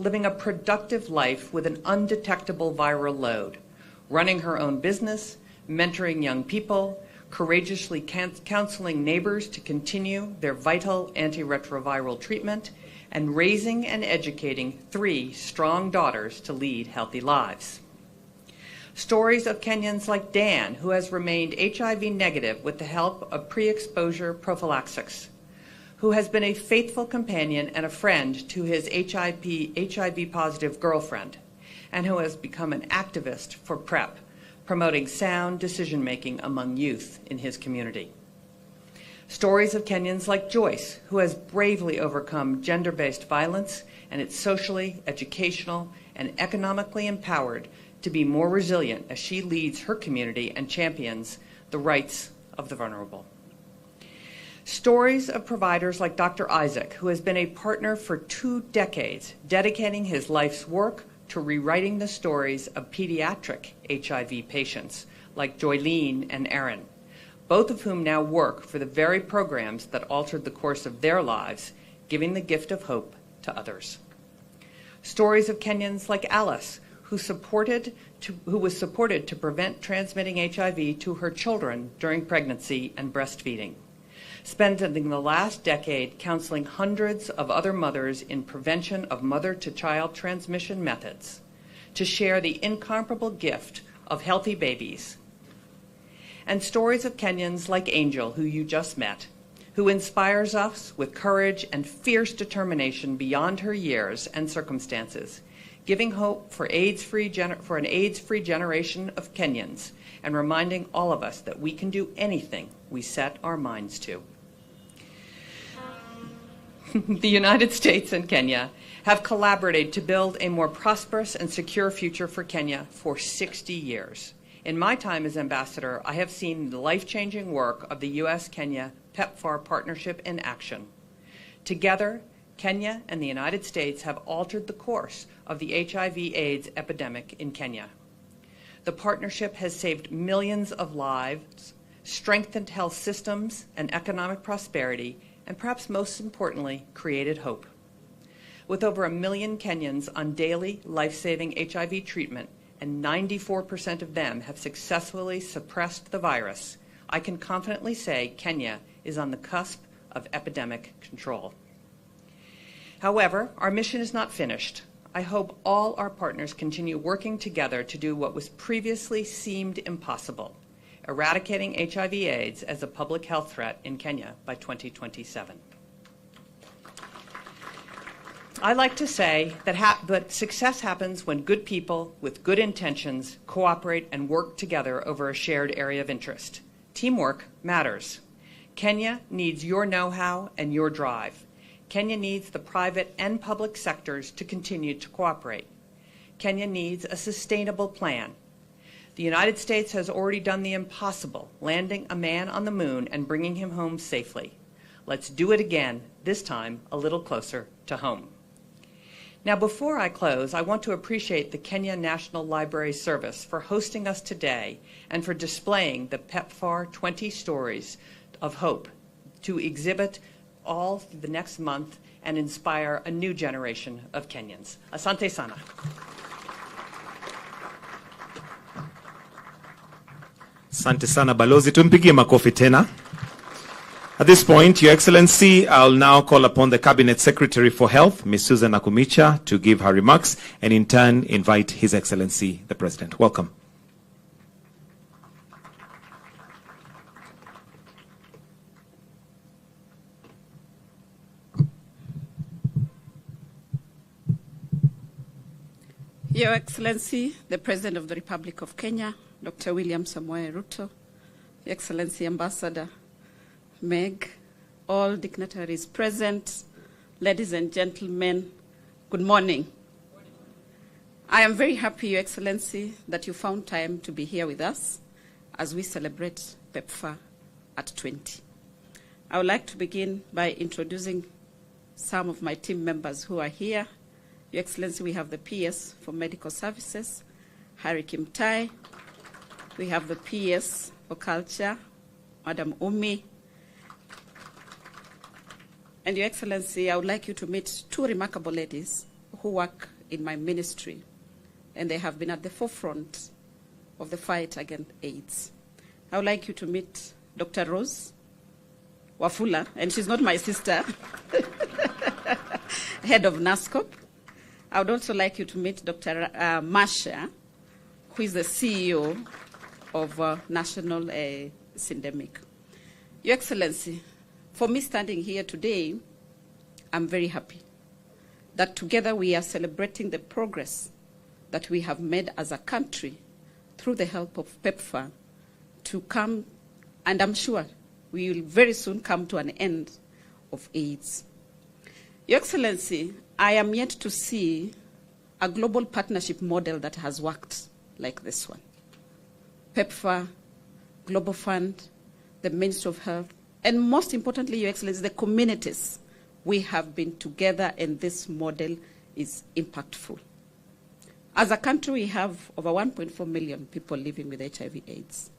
living a productive life with an undetectable viral load, running her own business, mentoring young people, courageously counseling neighbors to continue their vital antiretroviral treatment, and raising and educating 3 strong daughters to lead healthy lives. Stories of Kenyans like Dan, who has remained HIV negative with the help of pre-exposure prophylaxis, who has been a faithful companion and a friend to his HIV-positive girlfriend, and who has become an activist for PrEP, promoting sound decision-making among youth in his community. Stories of Kenyans like Joyce, who has bravely overcome gender-based violence and is socially, educational, and economically empowered to be more resilient as she leads her community and champions the rights of the vulnerable. Stories of providers like Dr. Isaac, who has been a partner for 2 decades, dedicating his life's work to rewriting the stories of pediatric HIV patients like Joylene and Aaron, both of whom now work for the very programs that altered the course of their lives, giving the gift of hope to others. Stories of Kenyans like Alice, who was supported to prevent transmitting HIV to her children during pregnancy and breastfeeding, spending the last decade counseling hundreds of other mothers in prevention of mother-to-child transmission methods, to share the incomparable gift of healthy babies. And stories of Kenyans like Angel, who you just met, who inspires us with courage and fierce determination beyond her years and circumstances, giving hope for an AIDS-free generation of Kenyans and reminding all of us that we can do anything we set our minds to. The United States and Kenya have collaborated to build a more prosperous and secure future for Kenya for 60 years. In my time as ambassador, I have seen the life-changing work of the US-Kenya PEPFAR partnership in action. Together, Kenya and the United States have altered the course of the HIV/AIDS epidemic in Kenya. The partnership has saved millions of lives, strengthened health systems and economic prosperity, and perhaps most importantly, created hope. With over 1 million Kenyans on daily life-saving HIV treatment, and 94% of them have successfully suppressed the virus, I can confidently say Kenya is on the cusp of epidemic control. However, our mission is not finished. I hope all our partners continue working together to do what was previously seemed impossible, eradicating HIV/AIDS as a public health threat in Kenya by 2027. I like to say that success happens when good people with good intentions cooperate and work together over a shared area of interest. Teamwork matters. Kenya needs your know-how and your drive. Kenya needs the private and public sectors to continue to cooperate. Kenya needs a sustainable plan. The United States has already done the impossible, landing a man on the moon and bringing him home safely. Let's do it again, this time a little closer to home. Now, before I close, I want to appreciate the Kenya National Library Service for hosting us today and for displaying the PEPFAR 20 stories of hope to exhibit all through the next month and inspire a new generation of Kenyans. Asante sana. Asante sana Balozi, tumpigie makofi tena. At this point, Your Excellency, I'll now call upon the Cabinet Secretary for Health, Ms. Susan Nakumicha, to give her remarks and in turn invite His Excellency, the President. Welcome. Your Excellency, the President of the Republic of Kenya, Dr. William Samoei Ruto, Your Excellency Ambassador Meg, all dignitaries present, ladies and gentlemen, good morning. I am very happy, Your Excellency, that you found time to be here with us as we celebrate PEPFAR at 20. I would like to begin by introducing some of my team members who are here. Your Excellency, we have the PS for Medical Services, Harry Kimtai. We have the PS for Culture, Madam Umi. And Your Excellency, I would like you to meet two remarkable ladies who work in my ministry, and they have been at the forefront of the fight against AIDS. I would like you to meet Dr. Rose Wafula, and she's not my sister, head of NASCOP. I would also like you to meet Dr. Masha, who is the CEO of National Syndemic. Your Excellency, for me standing here today, I'm very happy that together we are celebrating the progress that we have made as a country through the help of PEPFAR to come, and I'm sure we will very soon come to an end of AIDS. Your Excellency, I am yet to see a global partnership model that has worked like this one. PEPFAR, Global Fund, the Ministry of Health, and most importantly, Your Excellency, the communities. We have been together, and this model is impactful. As a country, we have over 1.4 million people living with HIV/AIDS.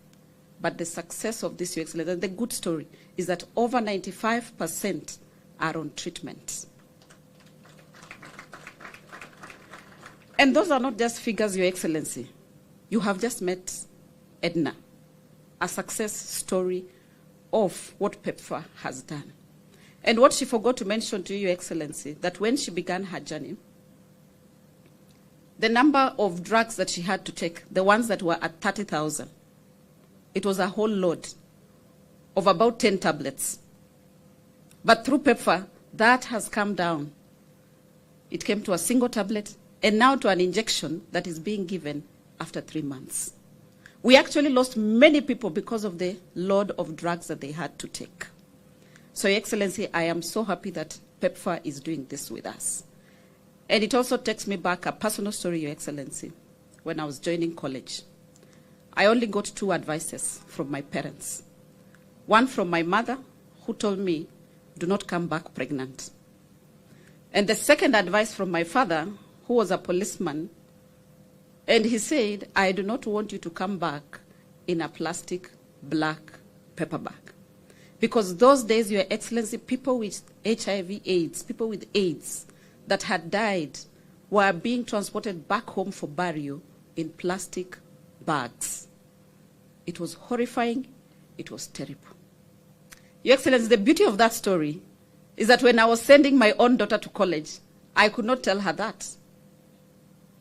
But the success of this, Your Excellency, and the good story is that over 95% are on treatment. And those are not just figures, Your Excellency. You have just met Edna, a success story of what PEPFAR has done. And what she forgot to mention to you, Your Excellency, that when she began her journey, the number of drugs that she had to take, the ones that were at 30,000, it was a whole load of about 10 tablets. But through PEPFAR, that has come down. It came to a single tablet, and now to an injection that is being given after 3 months. We actually lost many people because of the load of drugs that they had to take. So, Your Excellency, I am so happy that PEPFAR is doing this with us. And it also takes me back a personal story, Your Excellency. When I was joining college, I only got 2 advices from my parents. One from my mother, who told me, do not come back pregnant. And the second advice from my father, who was a policeman, and he said, I do not want you to come back in a plastic black paper bag. Because those days, Your Excellency, people with HIV/AIDS, people with AIDS that had died were being transported back home for burial in plastic bags. It was horrifying. It was terrible. Your Excellency, the beauty of that story is that when I was sending my own daughter to college, I could not tell her that.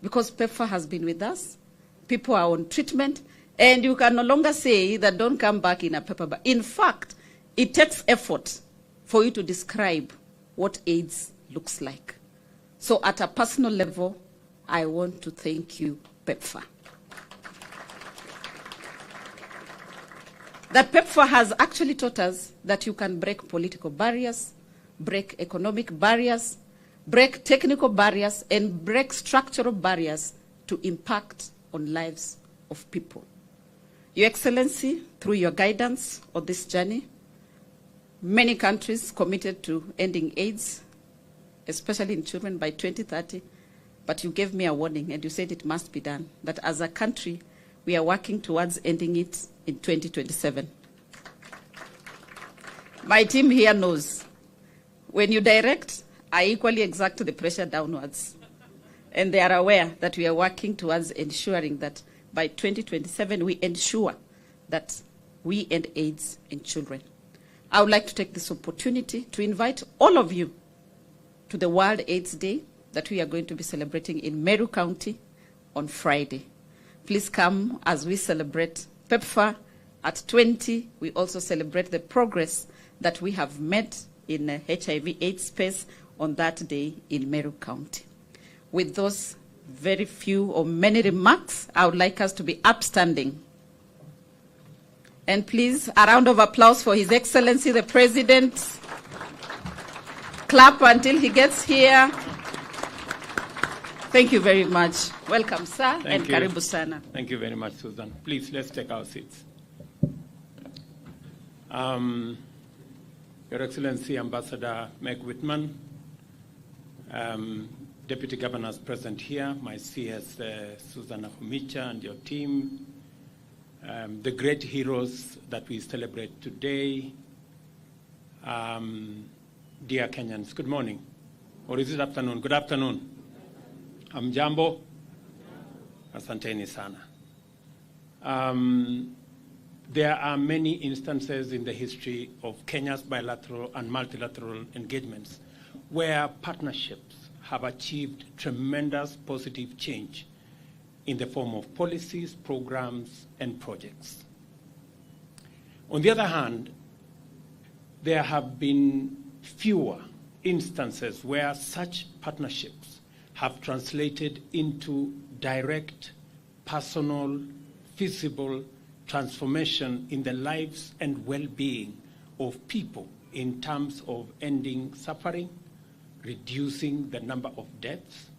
Because PEPFAR has been with us, people are on treatment, and you can no longer say that don't come back in a paper bag. In fact, it takes effort for you to describe what AIDS looks like. So at a personal level, I want to thank you, PEPFAR. That PEPFAR has actually taught us that you can break political barriers, break economic barriers, break technical barriers, and break structural barriers to impact on lives of people. Your Excellency, through your guidance on this journey, many countries committed to ending AIDS, especially in children, by 2030, but you gave me a warning and you said it must be done, that as a country, we are working towards ending it in 2027. My team here knows, when you direct, I equally exact the pressure downwards. And they are aware that we are working towards ensuring that by 2027, we ensure that we end AIDS in children. I would like to take this opportunity to invite all of you to the World AIDS Day that we are going to be celebrating in Meru County on Friday. Please come as we celebrate PEPFAR. At 20, we also celebrate the progress that we have made in the HIV/AIDS space on that day in Meru County. With those very few or many remarks, I would like us to be upstanding. And please, a round of applause for His Excellency, the President. Clap until he gets here. Thank you very much. Welcome, sir, and karibu sana. Thank you very much, Susan. Please, let's take our seats. Your Excellency, Ambassador Meg Whitman, Deputy Governors present here, my CS, Susan Akumicha, and your team, the great heroes that we celebrate today, dear Kenyans, good morning. Or is it afternoon? Good afternoon. Hamjambo? Asanteni sana. There are many instances in the history of Kenya's bilateral and multilateral engagements where partnerships have achieved tremendous positive change in the form of policies, programs, and projects. On the other hand, there have been fewer instances where such partnerships have translated into direct, personal, feasible transformation in the lives and well-being of people in terms of ending suffering, reducing the number of deaths,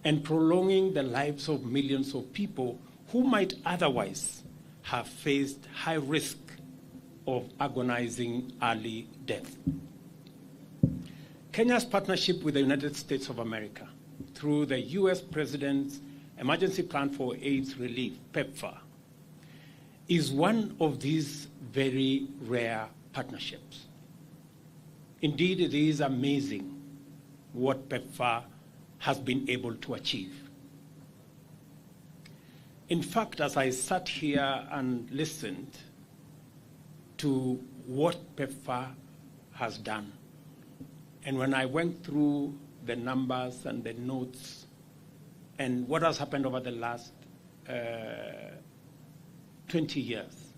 and prolonging the lives of millions of people who might otherwise have faced high risk of agonizing early death. Kenya's partnership with the United States of America through the US President's Emergency Plan for AIDS Relief, PEPFAR, is one of these very rare partnerships. Indeed, it is amazing what PEPFAR has been able to achieve. In fact, as I sat here and listened to what PEPFAR has done, and when I went through the numbers and the notes and what has happened over the last 20 years,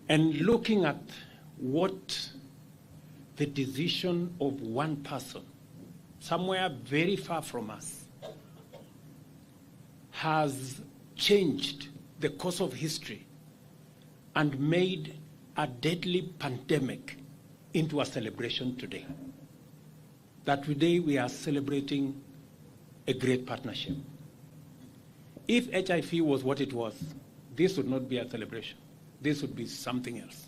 and looking at what the decision of one person somewhere very far from us has changed the course of history and made a deadly pandemic into a celebration today. That today we are celebrating a great partnership. If HIV was what it was, this would not be a celebration. This would be something else.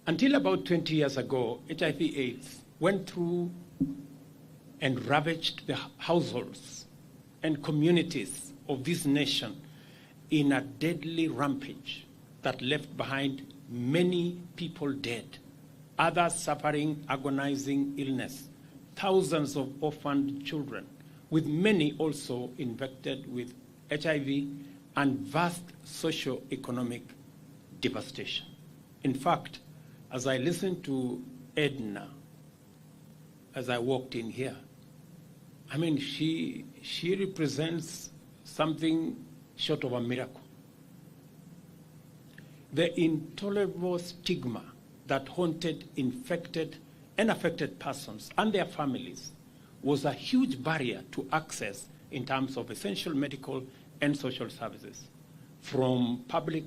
Until about 20 years ago, HIV/AIDS went through and ravaged the households and communities of this nation in a deadly rampage that left behind many people dead, others suffering agonizing illness, thousands of orphaned children, with many also infected with HIV, and vast socio-economic devastation. In fact, as I listened to Edna, as I walked in here, I mean, she represents something short of a miracle. The intolerable stigma that haunted infected and affected persons and their families was a huge barrier to access in terms of essential medical and social services, from public,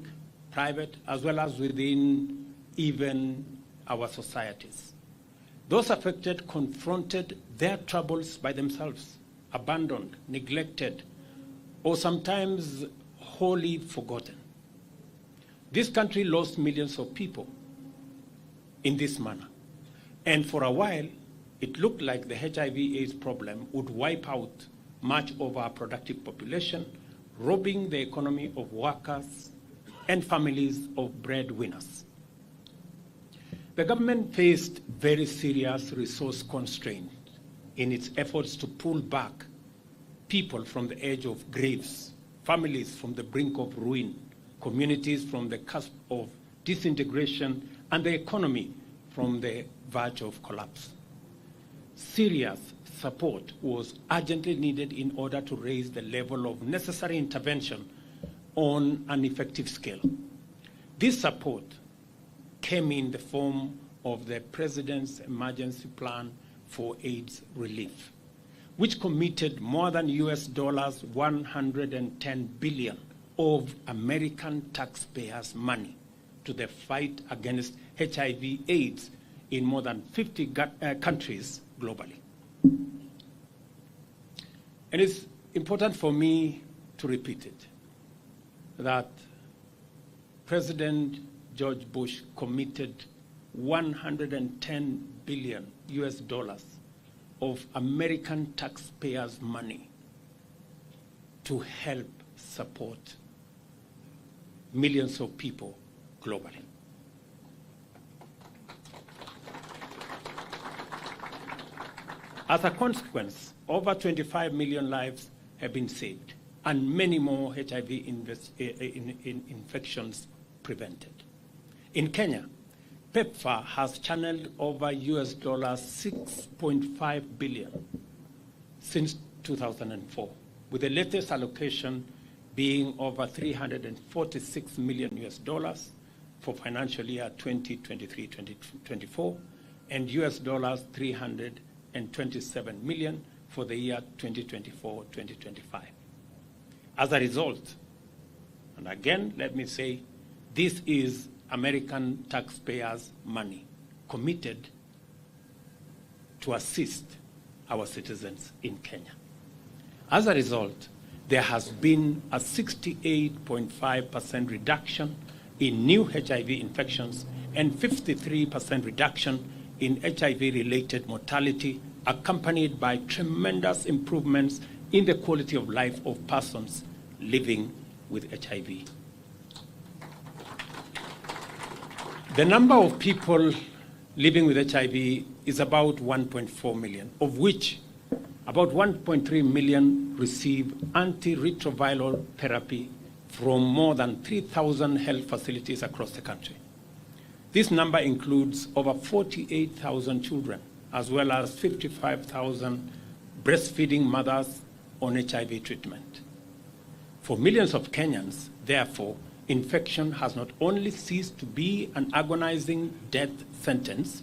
private, as well as within even our societies. Those affected confronted their troubles by themselves, abandoned, neglected, or sometimes wholly forgotten. This country lost millions of people in this manner. And for a while, it looked like the HIV/AIDS problem would wipe out much of our productive population, robbing the economy of workers and families of breadwinners. The government faced very serious resource constraints in its efforts to pull back people from the edge of graves, families from the brink of ruin, communities from the cusp of disintegration, and the economy from the verge of collapse. Serious support was urgently needed in order to raise the level of necessary intervention on an effective scale. This support came in the form of the President's Emergency Plan for AIDS Relief, which committed more than US dollars 110 billion of American taxpayers' money to the fight against HIV/AIDS in more than 50 countries globally. And it's important for me to repeat it, that President George Bush committed 110 billion US dollars of American taxpayers' money to help support millions of people globally. As a consequence, over 25 million lives have been saved and many more HIV infections prevented. In Kenya, PEPFAR has channeled over US $6.5 billion since 2004, with the latest allocation being over $346 million US for financial year 2023-2024 and US $327 million for the year 2024-2025. As a result, and again, let me say, this is American taxpayers' money committed to assist our citizens in Kenya. As a result, there has been a 68.5% reduction in new HIV infections and 53% reduction in HIV-related mortality, accompanied by tremendous improvements in the quality of life of persons living with HIV. The number of people living with HIV is about 1.4 million, of which about 1.3 million receive antiretroviral therapy from more than 3,000 health facilities across the country. This number includes over 48,000 children, as well as 55,000 breastfeeding mothers on HIV treatment. For millions of Kenyans, therefore, infection has not only ceased to be an agonizing death sentence,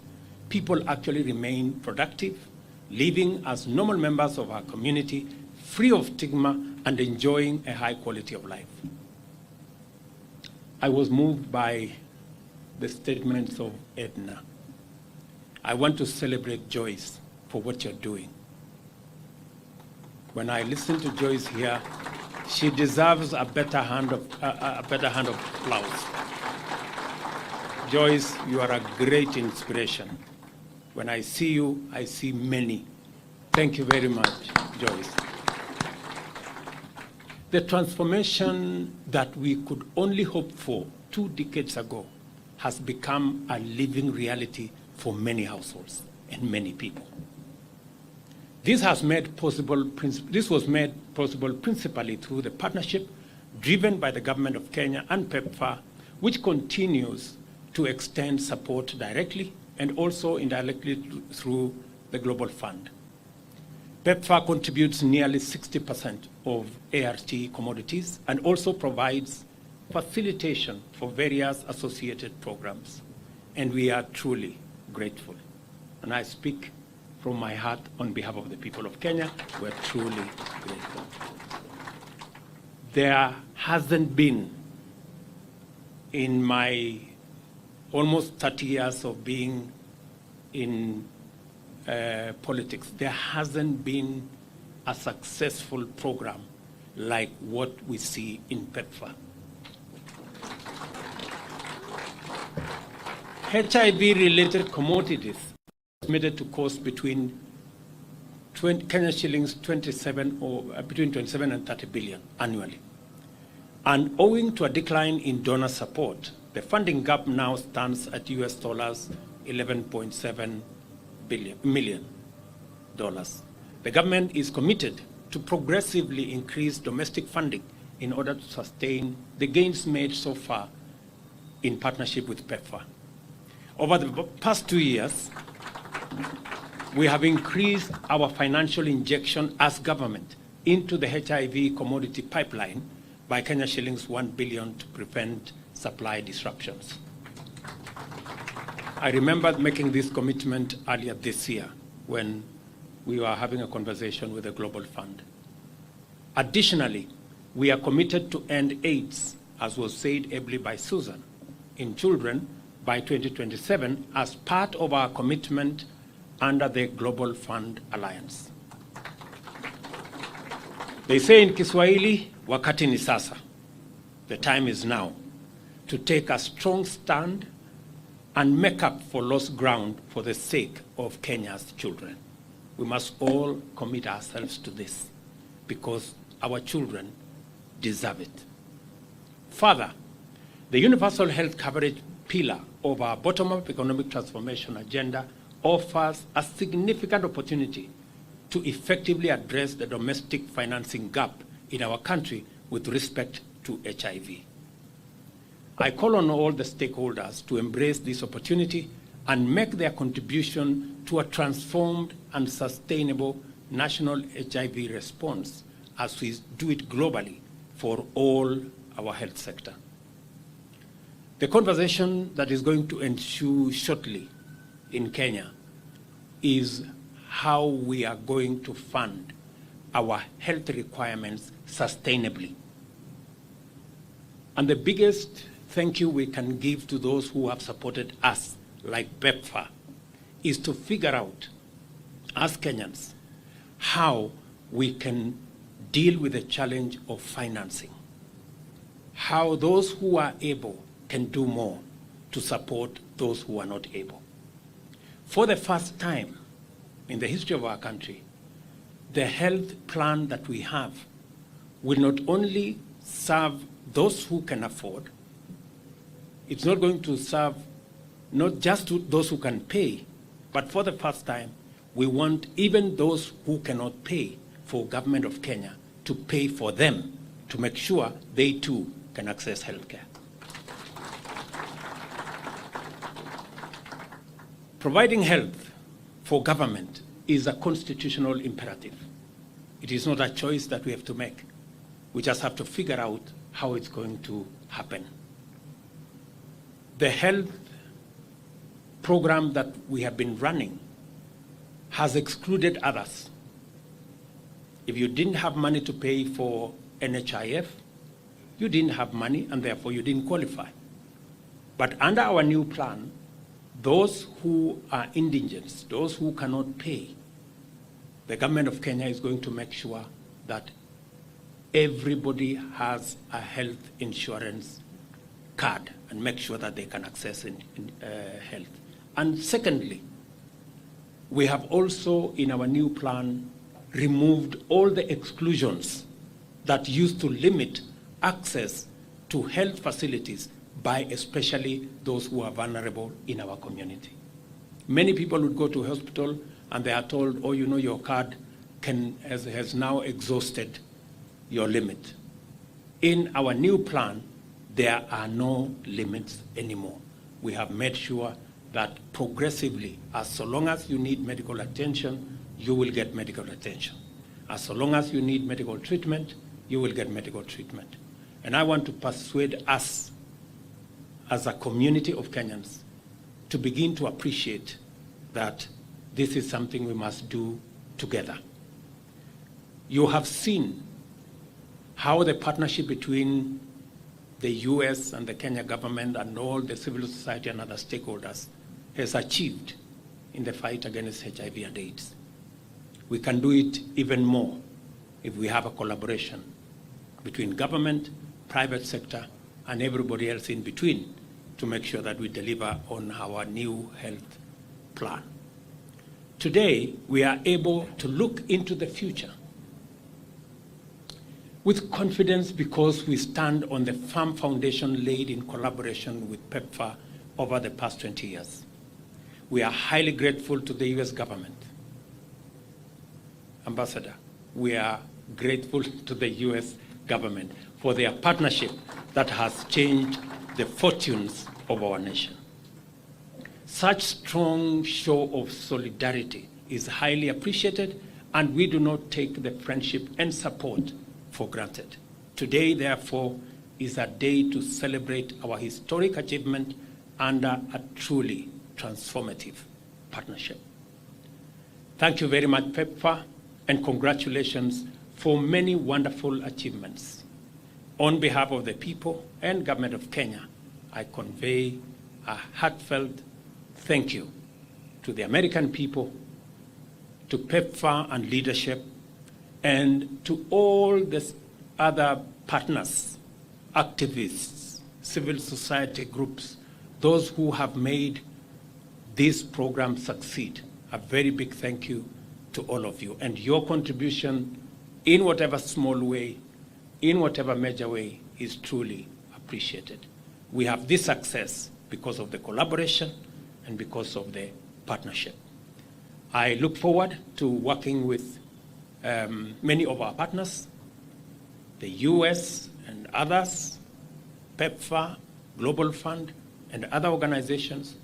people actually remain productive, living as normal members of our community, free of stigma and enjoying a high quality of life. I was moved by the statements of Edna. I want to celebrate Joyce for what you're doing. When I listen to Joyce here, she deserves a better hand of applause. Joyce, you are a great inspiration. When I see you, I see many. Thank you very much, Joyce. The transformation that we could only hope for 2 decades ago has become a living reality for many households and many people. This was made possible principally through the partnership driven by the government of Kenya and PEPFAR, which continues to extend support directly and also indirectly through the Global Fund. PEPFAR contributes nearly 60% of ART commodities and also provides facilitation for various associated programs. And we are truly grateful. And I speak from my heart on behalf of the people of Kenya. We're truly grateful. There hasn't been, in my almost 30 years of being in politics, there hasn't been a successful program like what we see in PEPFAR. HIV-related commodities estimated to cost between Kenya shillings 27 or between 27 and 30 billion annually. And owing to a decline in donor support, the funding gap now stands at US $11.7 million. The government is committed to progressively increase domestic funding in order to sustain the gains made so far in partnership with PEPFAR. Over the past 2 years, we have increased our financial injection as government into the HIV commodity pipeline by Kenya shillings 1 billion to prevent supply disruptions. I remember making this commitment earlier this year when we were having a conversation with the Global Fund. Additionally, we are committed to end AIDS, as was said ably by Susan, in children by 2027 as part of our commitment under the Global Fund Alliance. They say in Kiswahili, wakati ni sasa. The time is now to take a strong stand and make up for lost ground for the sake of Kenya's children. We must all commit ourselves to this because our children deserve it. Further, the universal health coverage pillar of our bottom-up economic transformation agenda offers a significant opportunity to effectively address the domestic financing gap in our country with respect to HIV. I call on all the stakeholders to embrace this opportunity and make their contribution to a transformed and sustainable national HIV response as we do it globally for all our health sector. The conversation that is going to ensue shortly in Kenya is how we are going to fund our health requirements sustainably. And the biggest thank you we can give to those who have supported us, like PEPFAR, is to figure out, as Kenyans, how we can deal with the challenge of financing, how those who are able can do more to support those who are not able. For the first time in the history of our country, the health plan that we have will not only serve those who can afford, it's not going to serve not just to those who can pay, but for the first time, we want even those who cannot pay for government of Kenya to pay for them to make sure they too can access healthcare. Providing health for government is a constitutional imperative. It is not a choice that we have to make. We just have to figure out how it's going to happen. The health program that we have been running has excluded others. If you didn't have money to pay for NHIF, you didn't have money and therefore you didn't qualify. But under our new plan, those who are indigent, those who cannot pay, the government of Kenya is going to make sure that everybody has a health insurance card and make sure that they can access health. And secondly, we have also in our new plan removed all the exclusions that used to limit access to health facilities by especially those who are vulnerable in our community. Many people would go to hospital and they are told, oh, you know, your card has now exhausted your limit. In our new plan, there are no limits anymore. We have made sure that progressively, so long as you need medical attention, you will get medical attention. So long as you need medical treatment, you will get medical treatment. And I want to persuade us as a community of Kenyans to begin to appreciate that this is something we must do together. You have seen how the partnership between the US and the Kenya government and all the civil society and other stakeholders has achieved in the fight against HIV and AIDS. We can do it even more if we have a collaboration between government, private sector, and everybody else in between to make sure that we deliver on our new health plan. Today, we are able to look into the future with confidence because we stand on the firm foundation laid in collaboration with PEPFAR over the past 20 years. We are highly grateful to the US government. Ambassador, we are grateful to the US government for their partnership that has changed the fortunes of our nation. Such strong show of solidarity is highly appreciated, and we do not take the friendship and support for granted. Today, therefore, is a day to celebrate our historic achievement under a truly transformative partnership. Thank you very much, PEPFAR, and congratulations for many wonderful achievements. On behalf of the people and government of Kenya, I convey a heartfelt thank you to the American people, to PEPFAR and leadership, and to all the other partners, activists, civil society groups, those who have made this program succeed. A very big thank you to all of you. And your contribution, in whatever small way, in whatever major way, is truly appreciated. We have this success because of the collaboration and because of the partnership. I look forward to working with many of our partners, the US and others, PEPFAR, Global Fund, and other organizations,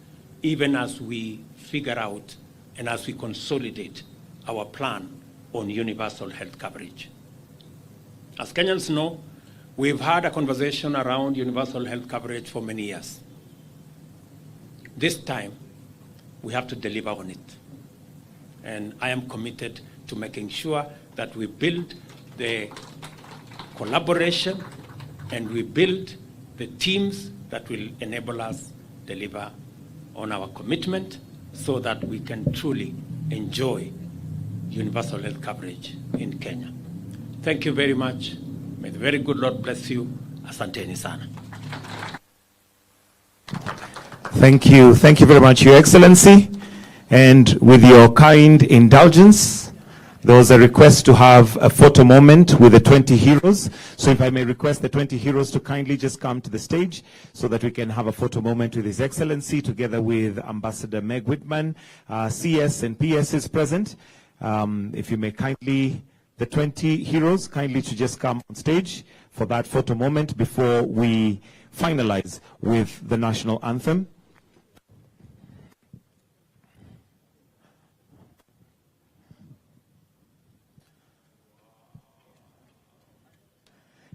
even as we figure out and as we consolidate our plan on universal health coverage. As Kenyans know, we've had a conversation around universal health coverage for many years. This time, we have to deliver on it. And I am committed to making sure that we build the collaboration and we build the teams that will enable us deliver on our commitment so that we can truly enjoy universal health coverage in Kenya. Thank you very much. May the very good Lord bless you. Asanteni sana. Thank you. Thank you very much, Your Excellency. And with your kind indulgence, there was a request to have a photo moment with the 20 heroes. So if I may request the 20 heroes to kindly just come to the stage so that we can have a photo moment with His Excellency together with Ambassador Meg Whitman. CS and PS is present. If you may kindly, the 20 heroes, kindly to just come on stage for that photo moment before we finalize with the national anthem.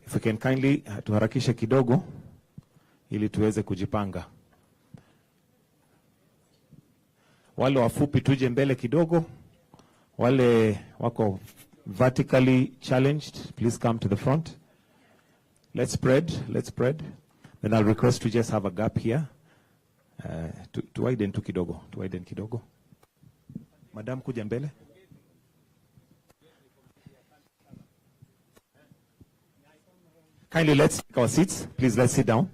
If we can kindly tuharakishe kidogo ili tuweze kujipanga. Wale wafupi tuje mbele kidogo. Wale wako vertically challenged, please come to the front. Let's spread. Then I'll request to just have a gap here. To widen tu kidogo. Madam kuja mbele. Kindly let's take our seats. Please let's sit down.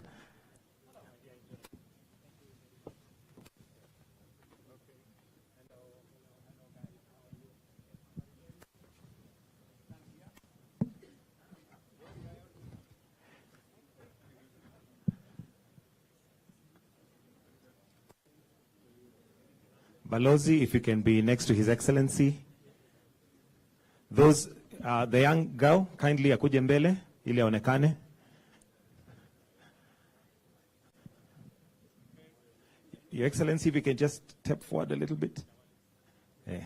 Balozi, if you can be next to His Excellency. Those, the young girl, kindly akuje mbele ili aonekane. Your Excellency, if you can just step forward a little bit. Yeah.